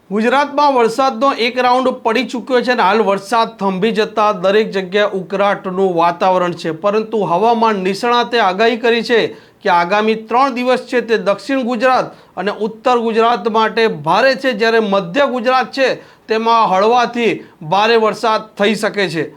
ગુજરાતમાં વરસાદનો એક રાઉન્ડ પડી ચૂક્યો છે અને હાલ વરસાદ થંભી જતા દરેક જગ્યાએ ઉકળાટનું વાતાવરણ છે, પરંતુ હવામાન નિષ્ણાતે આગાહી કરી છે કે આગામી 3 દિવસ છે તે દક્ષિણ ગુજરાત અને ઉત્તર ગુજરાત માટે ભારે છે, જ્યારે મધ્ય ગુજરાત છે તેમાં હળવાથી ભારે વરસાદ થઈ શકે છે।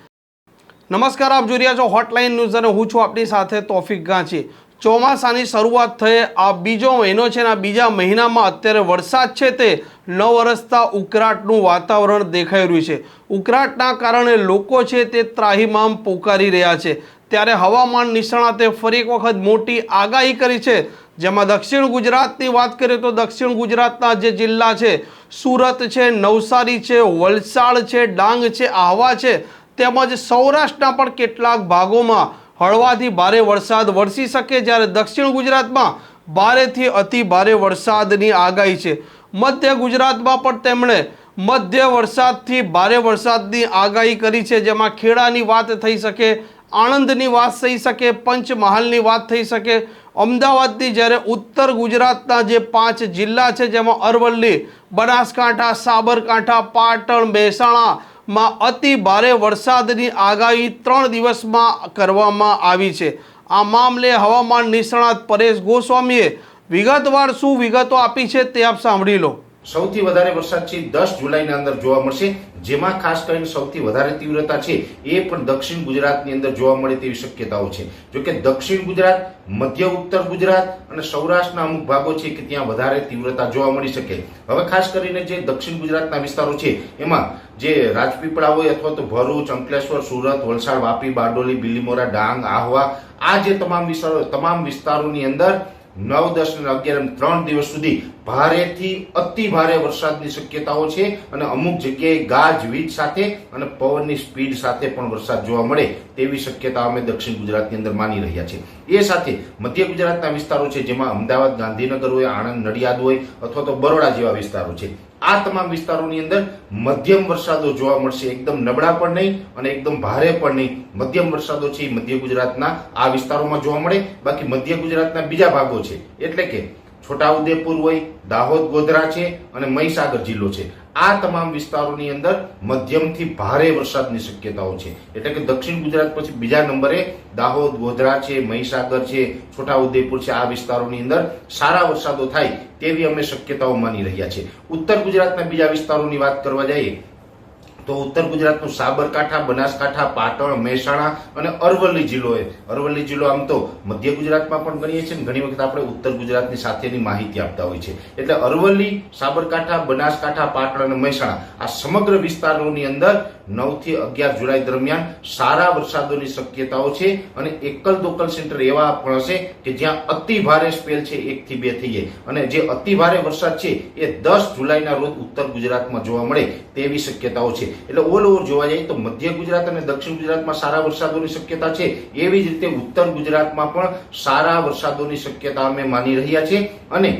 નમસ્કાર, આપ જોઈ રહ્યા છો હોટલાઇન ન્યૂઝ અને હું છું આપની સાથે તોફિક ગાંચી। ચોમાસાની શરૂઆત થઈ આ બીજો મહિનો છે અને આ બીજા મહિનામાં અત્યારે વરસાદ છે તે ન વરસતા ઉકળાટનું વાતાવરણ દેખાઈ રહ્યું છે। ઉકળાટના કારણે લોકો છે તે ત્રાહિમામ પોકારી રહ્યા છે, ત્યારે હવામાન નિષ્ણાતે ફરી એક વખત મોટી આગાહી કરી છે, જેમાં દક્ષિણ ગુજરાતની વાત કરીએ તો દક્ષિણ ગુજરાતના જે જિલ્લા છે સુરત છે, નવસારી છે, વલસાડ છે, ડાંગ છે, આહવા છે તેમજ સૌરાષ્ટ્રના પણ કેટલાક ભાગોમાં હળવાથી ભારે વરસાદ વરસી શકે, જ્યારે દક્ષિણ ગુજરાતમાં ભારેથી અતિ ભારે વરસાદની આગાહી છે। મધ્ય ગુજરાતમાં પણ તેમણે મધ્ય વરસાદથી ભારે વરસાદની આગાહી કરી છે, જેમાં ખેડાની વાત થઈ શકે, આણંદની વાત થઈ શકે, પંચમહાલની વાત થઈ શકે, અમદાવાદની। જ્યારે ઉત્તર ગુજરાતના જે 5 જિલ્લા છે જેમાં અરવલ્લી, બનાસકાંઠા, સાબરકાંઠા, પાટણ, મહેસાણા માં અતિ ભારે વરસાદની આગાહી 3 દિવસમાં કરવામાં આવી છે। આ મામલે હવામાન નિષ્ણાત પરેશ ગોસ્વામીએ વિગતવાર શું વિગતો આપી છે તે આપ સાંભળી લો। સૌથી વધારે વરસાદ છે 10 જુલાઈના અંદર જોવા મળશે, જેમાં ખાસ કરીને સૌથી વધારે તીવ્રતા છે એ પણ દક્ષિણ ગુજરાતની અંદર જોવા મળે તેવી શક્યતાઓ છે। જો કે દક્ષિણ ગુજરાત, મધ્ય ઉત્તર ગુજરાત અને સૌરાષ્ટ્રના અમુક ભાગો છે કે ત્યાં વધારે તીવ્રતા જોવા મળી શકે। હવે ખાસ કરીને જે દક્ષિણ ગુજરાતના વિસ્તારો છે એમાં જે રાજપીપળા હોય અથવા તો ભરૂચ, અંકલેશ્વર, સુરત, વલસાડ, વાપી, બારડોલી, બિલીમોરા, ડાંગ, આહવા, આ જે તમામ વિસ્તારોની અંદર 9, 10 અને 11 3 દિવસ સુધી ભારેથી અતિ ભારે વરસાદની શક્યતાઓ છે અને અમુક જગ્યાએ ગાજવીજ સાથે અને પવનની સ્પીડ સાથે પણ વરસાદ જોવા મળે તેવી શક્યતા અમે દક્ષિણ ગુજરાતની અંદર માની રહ્યા છીએ। એ સાથે મધ્ય ગુજરાતના વિસ્તારો છે જેમાં અમદાવાદ, ગાંધીનગર હોય, આણંદ, નડિયાદ હોય અથવા તો બરોડા જેવા વિસ્તારો છે, આ તમામ વિસ્તારોની અંદર મધ્યમ વરસાદો જોવા મળશે। એકદમ નબળા પણ નહીં અને એકદમ ભારે પણ નહીં, મધ્યમ વરસાદો છે એ મધ્ય ગુજરાતના આ વિસ્તારોમાં જોવા મળે। બાકી મધ્ય ગુજરાતના બીજા ભાગો છે એટલે કે છોટાઉદેપુર હોય, દાહોદ, ગોધરા છે અને મહીસાગર જિલ્લો છે, આ તમામ વિસ્તારોની અંદર મધ્યમથી ભારે વરસાદની શક્યતાઓ છે। એટલે કે દક્ષિણ ગુજરાત પછી બીજા નંબરે દાહોદ, ગોધરા છે, મહીસાગર છે, છોટાઉદેપુર છે, આ વિસ્તારોની અંદર સારા વરસાદો થાય તેવી અમે શક્યતાઓ માની રહ્યા છીએ। ઉત્તર ગુજરાતના બીજા વિસ્તારોની વાત કરવા જઈએ તો ઉત્તર ગુજરાતનું સાબરકાંઠા, બનાસકાંઠા, પાટણ, મહેસાણા અને અરવલ્લી જિલ્લો છે। અરવલ્લી જિલ્લો આમ તો મધ્ય ગુજરાતમાં પણ ગણીએ છીએ, ઘણી વખત આપણે ઉત્તર ગુજરાતની સાથેની માહિતી આપતા હોય છે, એટલે અરવલ્લી, સાબરકાંઠા, બનાસકાંઠા, પાટણ અને મહેસાણા આ સમગ્ર વિસ્તારોની અંદર 9 થી 11 જુલાઈ દરમિયાન સારા વરસાદોની શક્યતાઓ છે અને એકલ દોકલ સેન્ટર એવા પણ હશે કે જ્યાં અતિ ભારે સ્પેલ છે 1 થી 2 થઈ જાય અને જે અતિ ભારે વરસાદ છે એ 10 જુલાઈના રોજ ઉત્તર ગુજરાતમાં જોવા મળે તેવી શક્યતાઓ છે। એટલે ઓલ ઓવર જોવા જઈએ તો મધ્ય ગુજરાત અને દક્ષિણ ગુજરાતમાં સારા વરસાદોની શક્યતા છે, એવી જ રીતે ઉત્તર ગુજરાતમાં પણ સારા વરસાદોની શક્યતા અમે માની રહ્યા છીએ અને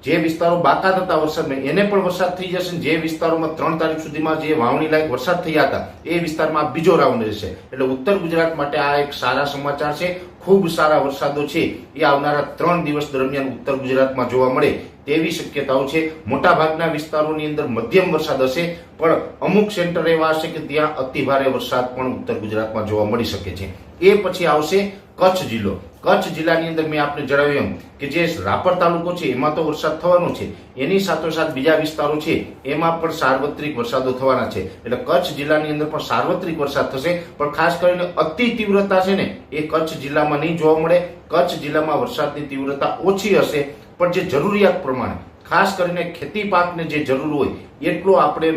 જે વિસ્તારો બાકાત હતા વરસાદમાં એને પણ વરસાદ થઈ જશે। જે વિસ્તારોમાં 3 તારીખ સુધીમાં જે વાવણી લાયક વરસાદ થયા હતા એ વિસ્તારમાં બીજો રાઉન્ડ રહેશે, એટલે ઉત્તર ગુજરાત માટે આ એક સારા સમાચાર છે। ખૂબ સારા વરસાદો છે એ આવનારા 3 દિવસ દરમિયાન ઉત્તર ગુજરાતમાં જોવા મળે તેવી શક્યતાઓ છે। મોટા ભાગના વિસ્તારોની અંદર મધ્યમ વરસાદ હશે, પણ અમુક સેન્ટર એવા હશે કે ત્યાં અતિ ભારે વરસાદ પણ ઉત્તર ગુજરાતમાં જોવા મળી શકે છે। એ પછી આવશે કચ્છ જિલ્લો। કચ્છ જિલ્લાની અંદર મેં આપને જણાવ્યું કે જે રાપર તાલુકો છે એમાં તો વરસાદ થવાનો છે, એની સાથોસાથ બીજા વિસ્તારો છે એમાં પણ સાર્વત્રિક વરસાદો થવાના છે, એટલે કચ્છ જિલ્લાની અંદર પણ સાર્વત્રિક વરસાદ થશે, પણ ખાસ કરીને અતિ તીવ્રતા છે ને એ કચ્છ જિલ્લામાં નહીં જોવા મળે। કચ્છ જિલ્લામાં વરસાદની તીવ્રતા ઓછી હશે, પણ જે જરૂરિયાત પ્રમાણે ખાસ કરીને ખેતી પાકને જે જરૂર હોય એટલો આપણે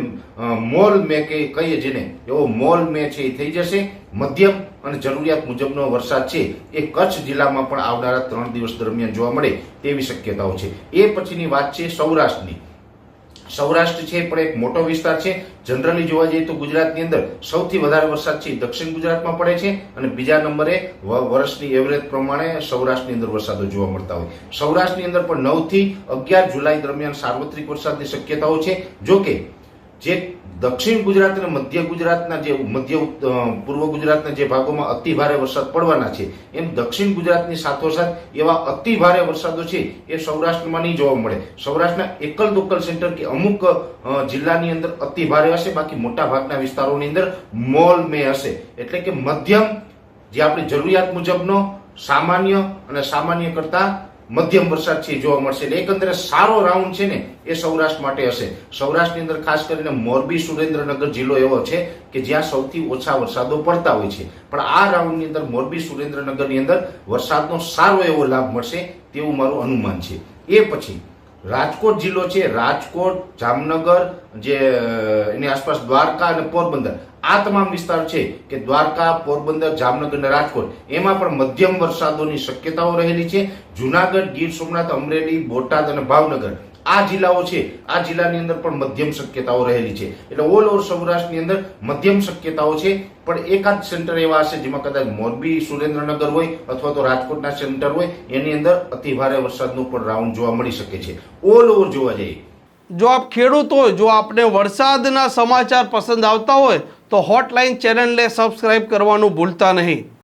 મોલ મે કે કહીએ જેને એવો મોલ મે છે એ થઈ જશે। મધ્યમ અને જરૂરિયાત મુજબનો વરસાદ છે એ કચ્છ જિલ્લામાં પણ આવનારા 3 દિવસ દરમિયાન જોવા મળે તેવી શક્યતાઓ છે। એ પછીની વાત છે સૌરાષ્ટ્રની। સૌરાષ્ટ્ર છે પણ એક મોટો વિસ્તાર છે। જનરલી જોવા જઈએ તો ગુજરાતની અંદર સૌથી વધારે વરસાદ છે દક્ષિણ ગુજરાતમાં પડે છે અને બીજા નંબરે વર્ષની એવરેજ પ્રમાણે સૌરાષ્ટ્રની અંદર વરસાદો જોવા મળતા હોય। સૌરાષ્ટ્રની અંદર પણ 9 થી 11 જુલાઈ દરમિયાન સાર્વત્રિક વરસાદની શક્યતાઓ છે। જો કે જે દક્ષિણ ગુજરાત અને મધ્ય ગુજરાતના જે પૂર્વ ગુજરાતના જે ભાગોમાં અતિ ભારે વરસાદ પડવાના છે, એમ દક્ષિણ ગુજરાતની સાથોસાથ એવા અતિ ભારે વરસાદો છે એ સૌરાષ્ટ્રમાં નહીં જોવા મળે. સૌરાષ્ટ્રના એકલ દોકલ સેન્ટર કે અમુક જિલ્લાની અંદર અતિ ભારે હશે, બાકી મોટા ભાગના વિસ્તારોની અંદર મોલ મે હશે. એટલે કે મધ્યમ, જે આપણી જરૂરિયાત મુજબનો સામાન્ય અને સામાન્ય કરતા મધ્યમ વરસાદ છે જોવા મળશે. એટલે એકંદરે સારો રાઉન્ડ છે ને એ સૌરાષ્ટ્ર માટે હશે. સૌરાષ્ટ્રની અંદર ખાસ કરીને મોરબી, સુરેન્દ્રનગર જિલ્લો એવો છે કે જ્યાં સૌથી ઓછા વરસાદો પડતા હોય છે, પણ આ રાઉન્ડની અંદર મોરબી, સુરેન્દ્રનગરની અંદર વરસાદનો સારો એવો લાભ મળશે તેવું મારું અનુમાન છે. એ પછી રાજકોટ જિલ્લો છે, રાજકોટ, જામનગર, જે એની આસપાસ દ્વારકા અને પોરબંદર, આ તમામ વિસ્તાર છે કે દ્વારકા, પોરબંદર, જામનગર અને રાજકોટ, એમાં પણ મધ્યમ વરસાદોની શક્યતાઓ રહેલી છે. જુનાગઢ, ગીર સોમનાથ, અમરેલી, બોટાદ અને ભાવનગર, આ જિલ્લાઓ છે, આ જિલ્લાની અંદર પણ મધ્યમ શક્યતાઓ રહેલી છે. એટલે ઓલ ઓવર સૌરાષ્ટ્રની અંદર મધ્યમ શક્યતાઓ છે, પણ એકાદ સેન્ટર એવા હશે જેમાં કદાચ મોરબી, સુરેન્દ્રનગર હોય અથવા તો રાજકોટના સેન્ટર હોય, એની અંદર અતિ ભારે વરસાદનું પણ રાઉન્ડ જોવા મળી શકે છે. ઓલ ઓવર જોવા જઈએ, જો આપ ખેડૂત હોય, જો આપને વરસાદના સમાચાર પસંદ આવતા હોય તો હોટલાઇન ચેનલને સબસ્ક્રાઇબ કરવાનું ભૂલતા નહીં.